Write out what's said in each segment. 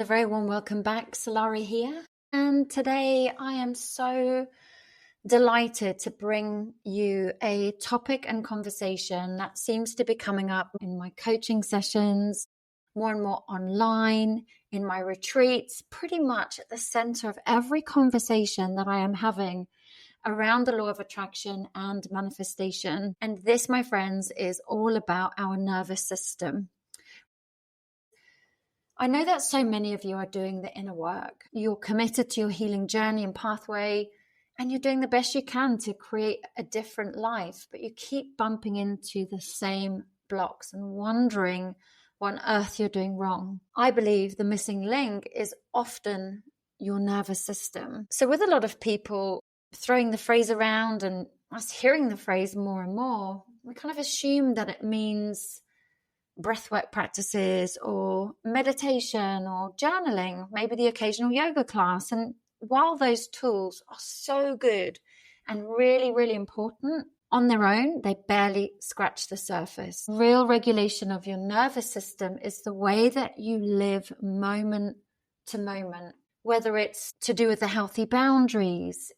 A very warm welcome back, Salarah here. And today I am so delighted to bring you a topic and conversation that seems to be coming up in my coaching sessions, more and more online, in my retreats, pretty much at the center of every conversation that I am having around the law of attraction and manifestation. And this, my friends, is all about our nervous system. I know that so many of you are doing the inner work. You're committed to your healing journey and pathway, and you're doing the best you can to create a different life, but you keep bumping into the same blocks and wondering what on earth you're doing wrong. I believe the missing link is often your nervous system. So with a lot of people throwing the phrase around and us hearing the phrase more and more, we kind of assume that it means breathwork practices or meditation or journaling, maybe the occasional yoga class. And while those tools are so good and really, really important on their own, they barely scratch the surface. Real regulation of your nervous system is the way that you live moment to moment, whether it's to do with the healthy boundaries,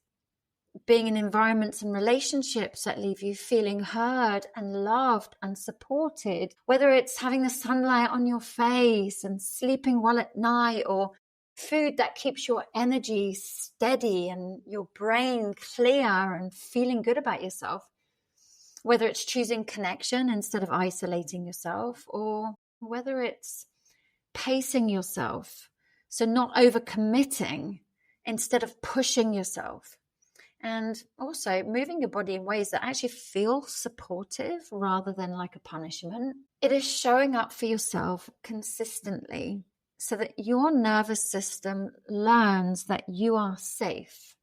being in environments and relationships that leave you feeling heard and loved and supported, whether it's having the sunlight on your face and sleeping well at night, or food that keeps your energy steady and your brain clear and feeling good about yourself, whether it's choosing connection instead of isolating yourself, or whether it's pacing yourself, so not overcommitting instead of pushing yourself. And also moving your body in ways that actually feel supportive rather than like a punishment. It is showing up for yourself consistently so that your nervous system learns that you are safe,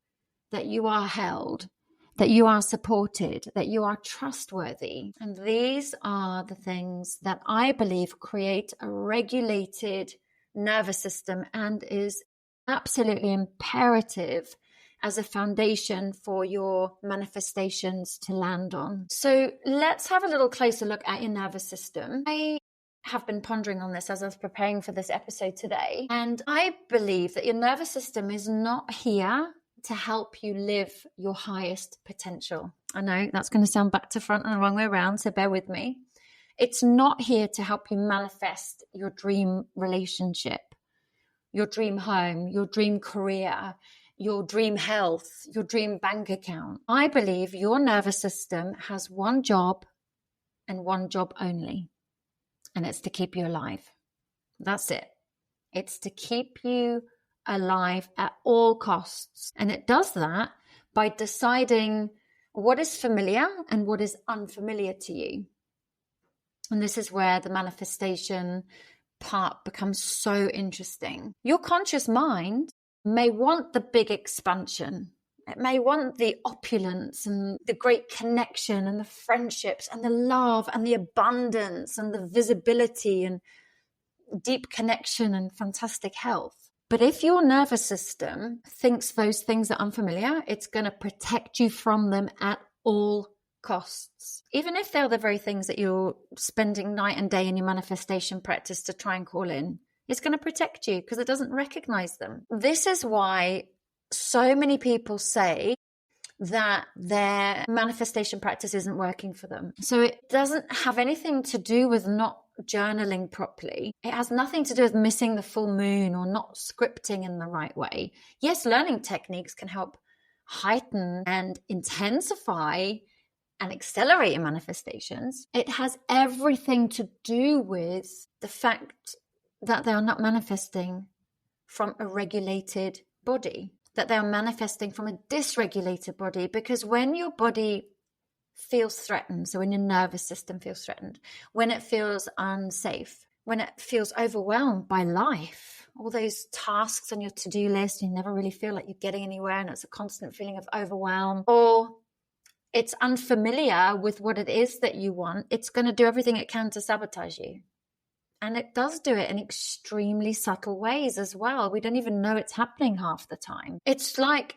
that you are held, that you are supported, that you are trustworthy. And these are the things that I believe create a regulated nervous system and is absolutely imperative as a foundation for your manifestations to land on. So let's have a little closer look at your nervous system. I have been pondering on this as I was preparing for this episode today, and I believe that your nervous system is not here to help you live your highest potential. I know that's going to sound back to front and the wrong way around, so bear with me. It's not here to help you manifest your dream relationship, your dream home, your dream career, your dream health, your dream bank account. I believe your nervous system has one job and one job only, and it's to keep you alive. That's it. It's to keep you alive at all costs. And it does that by deciding what is familiar and what is unfamiliar to you. And this is where the manifestation part becomes so interesting. Your conscious mind may want the big expansion. It may want the opulence and the great connection and the friendships and the love and the abundance and the visibility and deep connection and fantastic health. But if your nervous system thinks those things are unfamiliar, it's going to protect you from them at all costs. Even if they're the very things that you're spending night and day in your manifestation practice to try and call in, it's going to protect you because it doesn't recognize them. This is why so many people say that their manifestation practice isn't working for them. So it doesn't have anything to do with not journaling properly. It has nothing to do with missing the full moon or not scripting in the right way. Yes, learning techniques can help heighten and intensify and accelerate your manifestations. It has everything to do with the fact that they are not manifesting from a regulated body, that they are manifesting from a dysregulated body. Because when your body feels threatened, so when your nervous system feels threatened, when it feels unsafe, when it feels overwhelmed by life, all those tasks on your to-do list, you never really feel like you're getting anywhere and it's a constant feeling of overwhelm, or it's unfamiliar with what it is that you want, it's going to do everything it can to sabotage you. And it does do it in extremely subtle ways as well. We don't even know it's happening half the time. It's like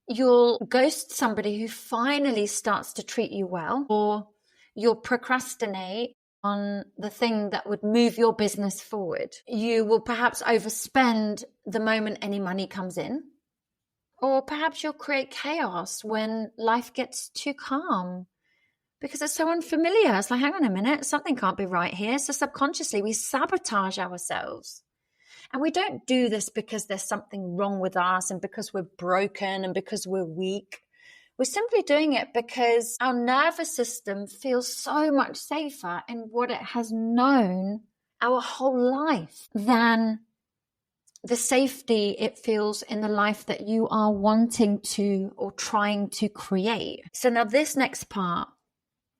you'll ghost somebody who finally starts to treat you well, or you'll procrastinate on the thing that would move your business forward. You will perhaps overspend the moment any money comes in, or perhaps you'll create chaos when life gets too calm because it's so unfamiliar. It's like, hang on a minute, something can't be right here. So subconsciously we sabotage ourselves. And we don't do this because there's something wrong with us and because we're broken and because we're weak. We're simply doing it because our nervous system feels so much safer in what it has known our whole life than the safety it feels in the life that you are wanting to or trying to create. So now this next part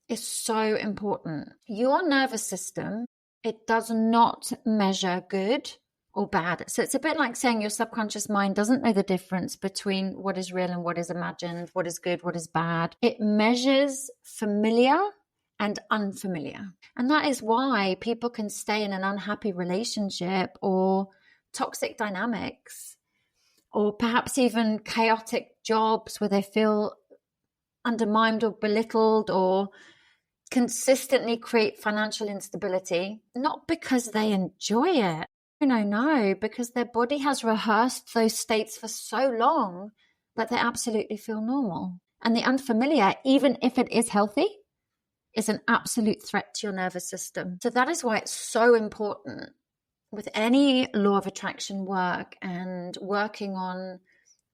is so important. Your nervous system, it does not measure good or bad. So it's a bit like saying your subconscious mind doesn't know the difference between what is real and what is imagined, what is good, what is bad. It measures familiar and unfamiliar. And that is why people can stay in an unhappy relationship or toxic dynamics, or perhaps even chaotic jobs where they feel undermined or belittled, or consistently create financial instability, not because they enjoy it. No, because their body has rehearsed those states for so long that they absolutely feel normal. And the unfamiliar, even if it is healthy, is an absolute threat to your nervous system. So that is why it's so important with any law of attraction work and working on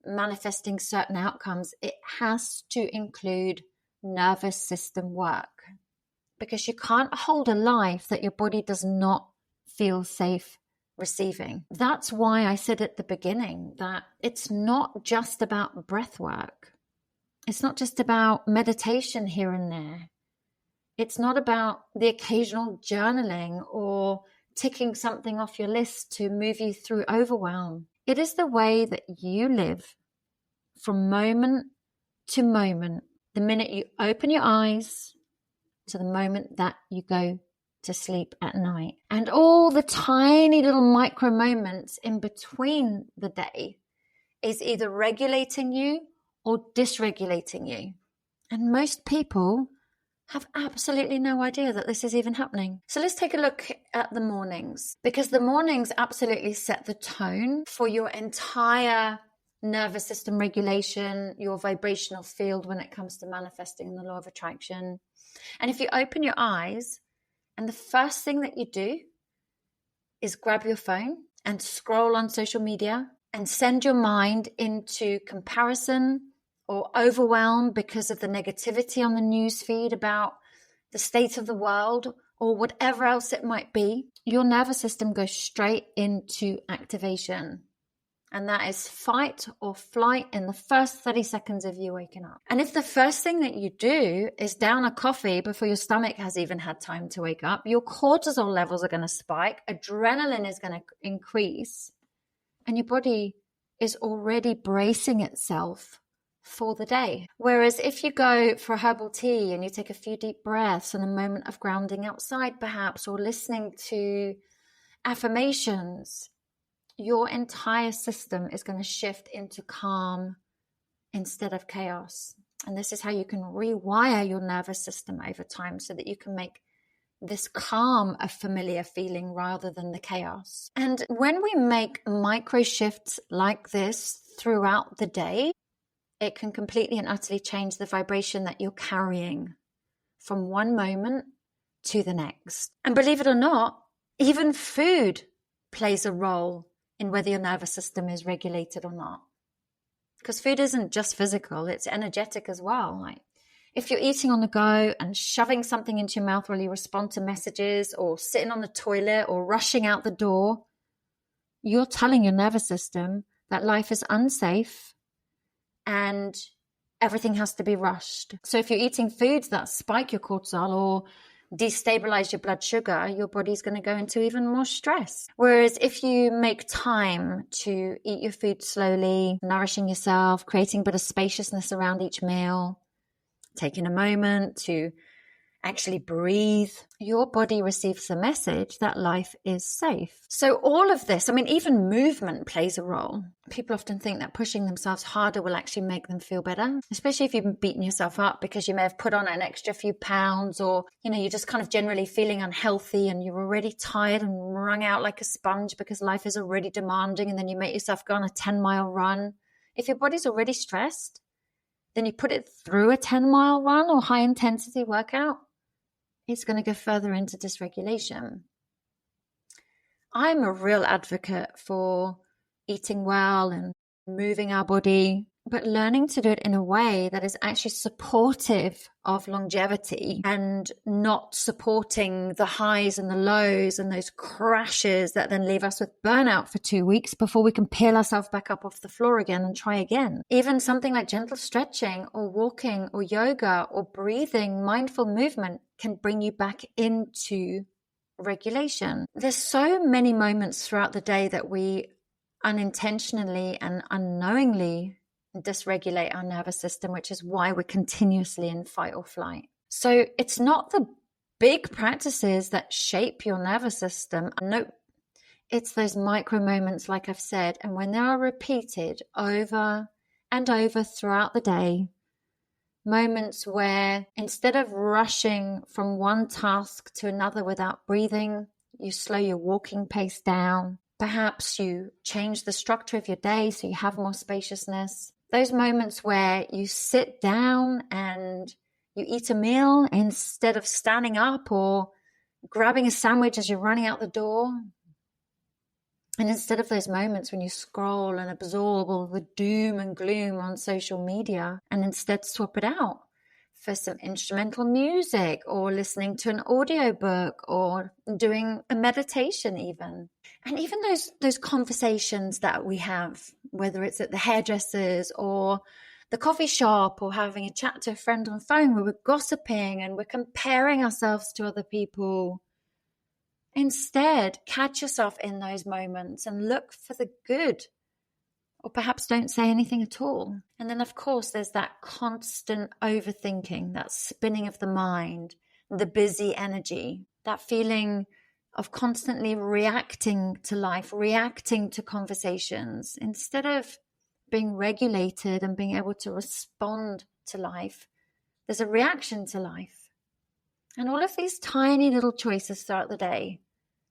manifesting certain outcomes, it has to include nervous system work, because you can't hold a life that your body does not feel safe receiving. That's why I said at the beginning that it's not just about breath work. It's not just about meditation here and there. It's not about the occasional journaling or ticking something off your list to move you through overwhelm. It is the way that you live from moment to moment, the minute you open your eyes to the moment that you go to sleep at night. And all the tiny little micro moments in between the day is either regulating you or dysregulating you. And most people have absolutely no idea that this is even happening. So let's take a look at the mornings, because the mornings absolutely set the tone for your entire nervous system regulation, your vibrational field when it comes to manifesting the law of attraction. And if you open your eyes and the first thing that you do is grab your phone and scroll on social media and send your mind into comparison or overwhelm because of the negativity on the news feed about the state of the world or whatever else it might be, your nervous system goes straight into activation. And that is fight or flight in the first 30 seconds of you waking up. And if the first thing that you do is down a coffee before your stomach has even had time to wake up, your cortisol levels are going to spike, adrenaline is going to increase, and your body is already bracing itself for the day. Whereas if you go for a herbal tea and you take a few deep breaths and a moment of grounding outside perhaps, or listening to affirmations, your entire system is going to shift into calm instead of chaos. And this is how you can rewire your nervous system over time so that you can make this calm a familiar feeling rather than the chaos. And when we make micro shifts like this throughout the day, it can completely and utterly change the vibration that you're carrying from one moment to the next. And believe it or not, even food plays a role in whether your nervous system is regulated or not. Because food isn't just physical, it's energetic as well. Like if you're eating on the go and shoving something into your mouth while you respond to messages, or sitting on the toilet or rushing out the door, you're telling your nervous system that life is unsafe and everything has to be rushed. So if you're eating foods that spike your cortisol or destabilize your blood sugar, your body's going to go into even more stress. Whereas if you make time to eat your food slowly, nourishing yourself, creating a bit of spaciousness around each meal, taking a moment to actually breathe, your body receives the message that life is safe. So all of this, I mean, even movement plays a role. People often think that pushing themselves harder will actually make them feel better, especially if you've been beating yourself up because you may have put on an extra few pounds, or, you're just kind of generally feeling unhealthy and you're already tired and wrung out like a sponge because life is already demanding, and then you make yourself go on a 10-mile run. If your body's already stressed, then you put it through a 10-mile run or high intensity workout, it's going to go further into dysregulation. I'm a real advocate for eating well and moving our body, but learning to do it in a way that is actually supportive of longevity and not supporting the highs and the lows and those crashes that then leave us with burnout for 2 weeks before we can peel ourselves back up off the floor again and try again. Even something like gentle stretching or walking or yoga or breathing, mindful movement can bring you back into regulation. There's so many moments throughout the day that we unintentionally and unknowingly dysregulate our nervous system, which is why we're continuously in fight or flight. So it's not the big practices that shape your nervous system. No, it's those micro moments, like I've said, and when they are repeated over and over throughout the day, moments where instead of rushing from one task to another without breathing, you slow your walking pace down. Perhaps you change the structure of your day so you have more spaciousness. Those moments where you sit down and you eat a meal instead of standing up or grabbing a sandwich as you're running out the door. And instead of those moments when you scroll and absorb all the doom and gloom on social media, and instead swap it out for some instrumental music or listening to an audiobook or doing a meditation even. And even those conversations that we have, whether it's at the hairdressers or the coffee shop or having a chat to a friend on the phone where we're gossiping and we're comparing ourselves to other people. Instead, catch yourself in those moments and look for the good, or perhaps don't say anything at all. And then, of course, there's that constant overthinking, that spinning of the mind, the busy energy, that feeling of constantly reacting to life, reacting to conversations. Instead of being regulated and being able to respond to life, there's a reaction to life. And all of these tiny little choices throughout the day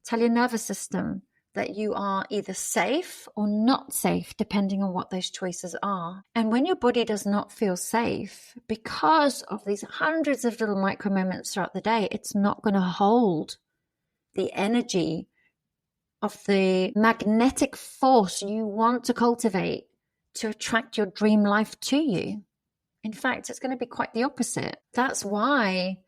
tell your nervous system that you are either safe or not safe, depending on what those choices are. And when your body does not feel safe, because of these hundreds of little micro moments throughout the day, it's not going to hold the energy of the magnetic force you want to cultivate to attract your dream life to you. In fact, it's going to be quite the opposite. That's why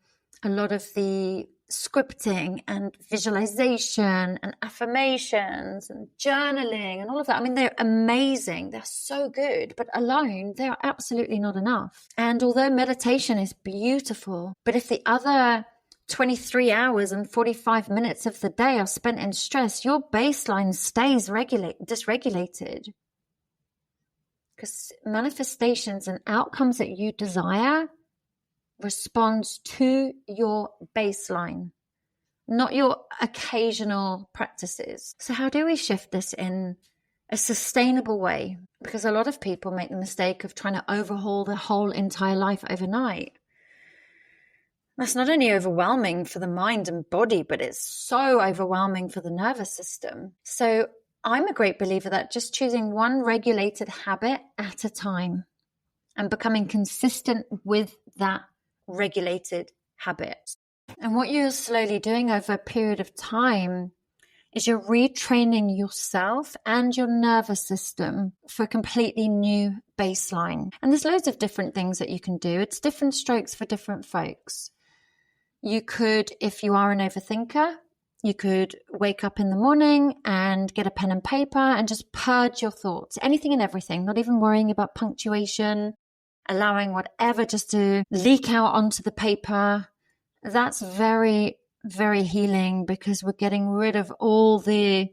a lot of the scripting and visualization and affirmations and journaling and all of that, I mean, they're amazing. They're so good, but alone, they are absolutely not enough. And although meditation is beautiful, but if the other 23 hours and 45 minutes of the day are spent in stress, your baseline stays dysregulated. Because manifestations and outcomes that you desire responds to your baseline, not your occasional practices. So how do we shift this in a sustainable way? Because a lot of people make the mistake of trying to overhaul their whole entire life overnight. That's not only overwhelming for the mind and body, but it's so overwhelming for the nervous system. So I'm a great believer that just choosing one regulated habit at a time and becoming consistent with that regulated habit. And what you're slowly doing over a period of time is you're retraining yourself and your nervous system for a completely new baseline. And there's loads of different things that you can do. It's different strokes for different folks. You could, if you are an overthinker, you could wake up in the morning and get a pen and paper and just purge your thoughts, anything and everything, not even worrying about punctuation, allowing whatever just to leak out onto the paper. That's very, very healing, because we're getting rid of all the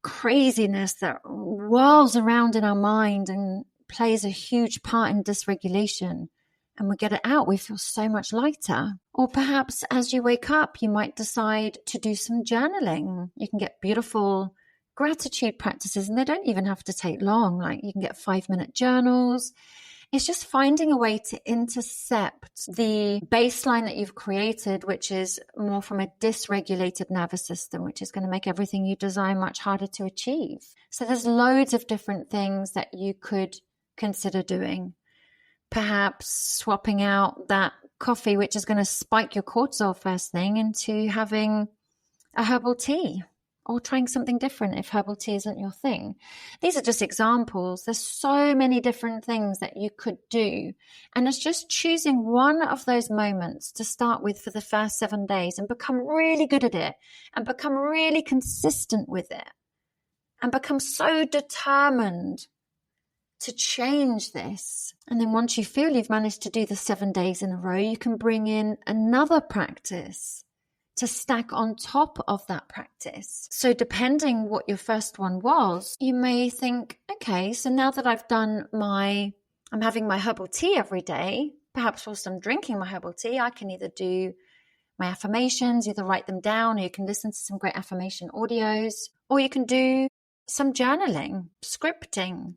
craziness that whirls around in our mind and plays a huge part in dysregulation. and we get it out, we feel so much lighter. Or perhaps as you wake up, you might decide to do some journaling. You can get beautiful gratitude practices, and they don't even have to take long. Like you can get 5-minute journals. It's just finding a way to intercept the baseline that you've created, which is more from a dysregulated nervous system, which is going to make everything you desire much harder to achieve. So there's loads of different things that you could consider doing. Perhaps swapping out that coffee, which is going to spike your cortisol first thing, into having a herbal tea, or trying something different if herbal tea isn't your thing. These are just examples. There's so many different things that you could do. And it's just choosing one of those moments to start with for the first 7 days and become really good at it and become really consistent with it and become so determined to change this. And then once you feel you've managed to do the 7 days in a row, you can bring in another practice to stack on top of that practice. So depending what your first one was, you may think, okay, so now that I'm having my herbal tea every day, perhaps whilst I'm drinking my herbal tea, I can either do my affirmations, either write them down, or you can listen to some great affirmation audios, or you can do some journaling, scripting,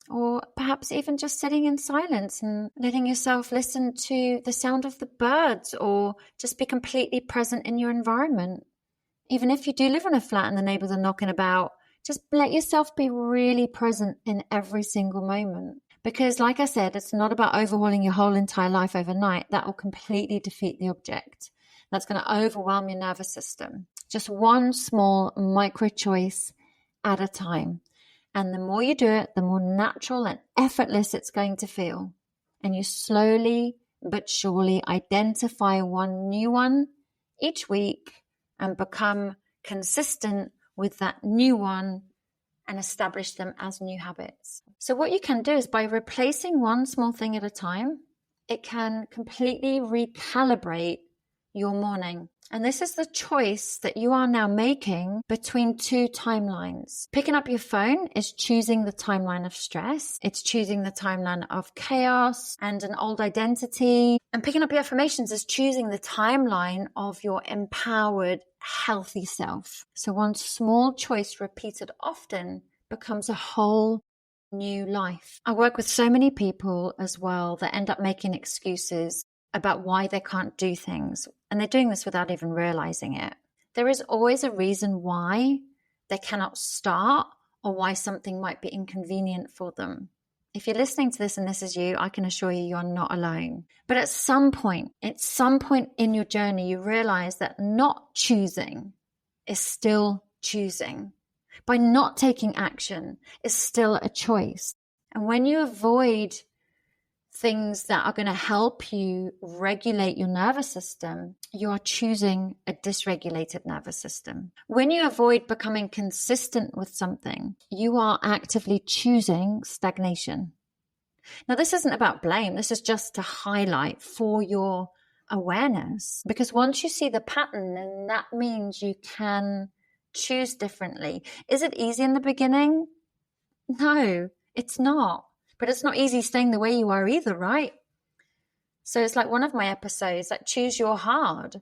or perhaps even just sitting in silence and letting yourself listen to the sound of the birds, or just be completely present in your environment. Even if you do live in a flat and the neighbors are knocking about, just let yourself be really present in every single moment. Because like I said, it's not about overhauling your whole entire life overnight. That will completely defeat the object. That's going to overwhelm your nervous system. Just one small micro choice at a time. And the more you do it, the more natural and effortless it's going to feel. And you slowly but surely identify one new one each week and become consistent with that new one and establish them as new habits. So what you can do is, by replacing one small thing at a time, it can completely recalibrate your morning. And this is the choice that you are now making between two timelines. Picking up your phone is choosing the timeline of stress. It's choosing the timeline of chaos and an old identity. And picking up your affirmations is choosing the timeline of your empowered, healthy self. So one small choice repeated often becomes a whole new life. I work with so many people as well that end up making excuses about why they can't do things. And they're doing this without even realizing it. There is always a reason why they cannot start, or why something might be inconvenient for them. If you're listening to this and this is you, I can assure you, you're not alone. But at some point in your journey, you realize that not choosing is still choosing. By not taking action is still a choice. And when you avoid things that are going to help you regulate your nervous system, you are choosing a dysregulated nervous system. When you avoid becoming consistent with something, you are actively choosing stagnation. Now, this isn't about blame. This is just to highlight for your awareness, because once you see the pattern, then that means you can choose differently. Is it easy in the beginning? No, it's not. But it's not easy staying the way you are either, right? So it's like one of my episodes, like choose your hard.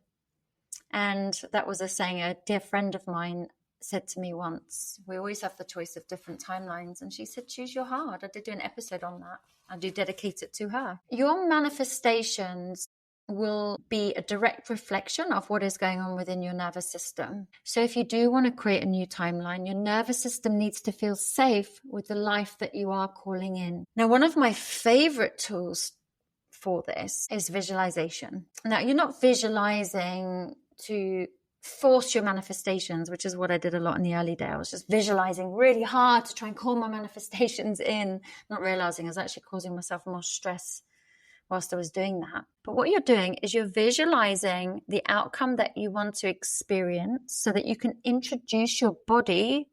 And that was a saying a dear friend of mine said to me once. We always have the choice of different timelines. And she said, choose your hard. I did do an episode on that. I do dedicate it to her. Your manifestations will be a direct reflection of what is going on within your nervous system. So if you do want to create a new timeline, your nervous system needs to feel safe with the life that you are calling in. Now, one of my favorite tools for this is visualization. Now, you're not visualizing to force your manifestations, which is what I did a lot in the early days. I was just visualizing really hard to try and call my manifestations in, not realizing I was actually causing myself more stress whilst I was doing that. But what you're doing is you're visualizing the outcome that you want to experience so that you can introduce your body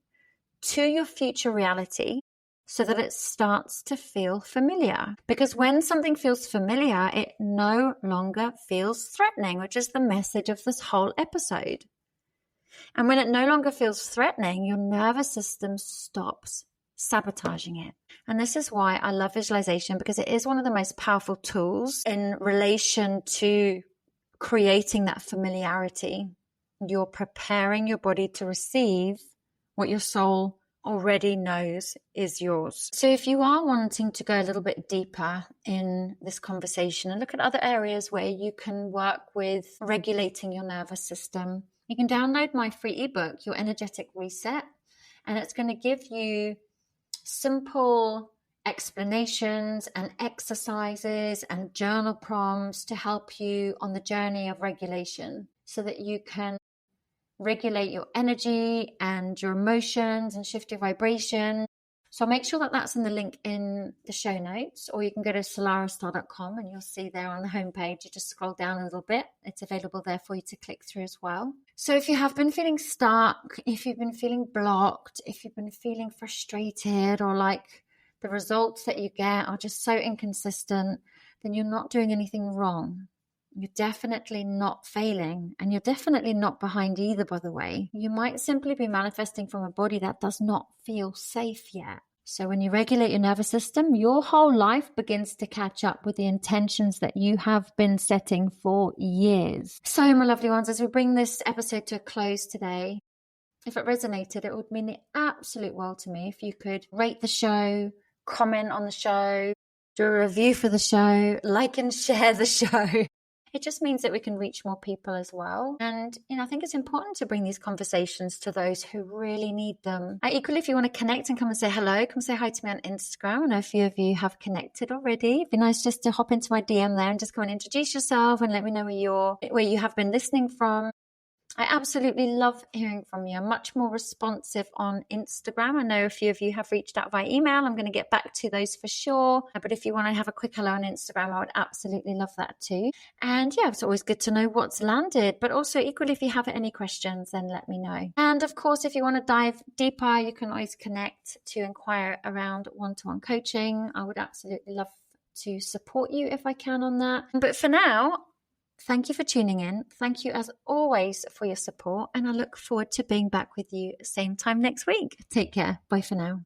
to your future reality so that it starts to feel familiar. Because when something feels familiar, it no longer feels threatening, which is the message of this whole episode. And when it no longer feels threatening, your nervous system stops sabotaging it. And this is why I love visualization, because it is one of the most powerful tools in relation to creating that familiarity. You're preparing your body to receive what your soul already knows is yours. So if you are wanting to go a little bit deeper in this conversation and look at other areas where you can work with regulating your nervous system, you can download my free ebook, Your Energetic Reset, and it's going to give you simple explanations and exercises and journal prompts to help you on the journey of regulation, so that you can regulate your energy and your emotions and shift your vibration. So I'll make sure that that's in the link in the show notes, or you can go to salarahstar.com and you'll see there on the homepage. You just scroll down a little bit. It's available there for you to click through as well. So if you have been feeling stuck, if you've been feeling blocked, if you've been feeling frustrated, or like the results that you get are just so inconsistent, then you're not doing anything wrong. You're definitely not failing, and you're definitely not behind either, by the way. You might simply be manifesting from a body that does not feel safe yet. So when you regulate your nervous system, your whole life begins to catch up with the intentions that you have been setting for years. So my lovely ones, as we bring this episode to a close today, if it resonated, it would mean the absolute world to me if you could rate the show, comment on the show, do a review for the show, like and share the show. It just means that we can reach more people as well. And, I think it's important to bring these conversations to those who really need them. Equally, if you want to connect and come and say hello, come say hi to me on Instagram. I know a few of you have connected already. It'd be nice just to hop into my DM there and just come and introduce yourself and let me know where you have been listening from. I absolutely love hearing from you. I'm much more responsive on Instagram. I know a few of you have reached out via email. I'm going to get back to those for sure. But if you want to have a quick hello on Instagram, I would absolutely love that too. And yeah, it's always good to know what's landed. But also equally, if you have any questions, then let me know. And of course, if you want to dive deeper, you can always connect to inquire around one-to-one coaching. I would absolutely love to support you if I can on that. But for now, thank you for tuning in. Thank you as always for your support. And I look forward to being back with you same time next week. Take care. Bye for now.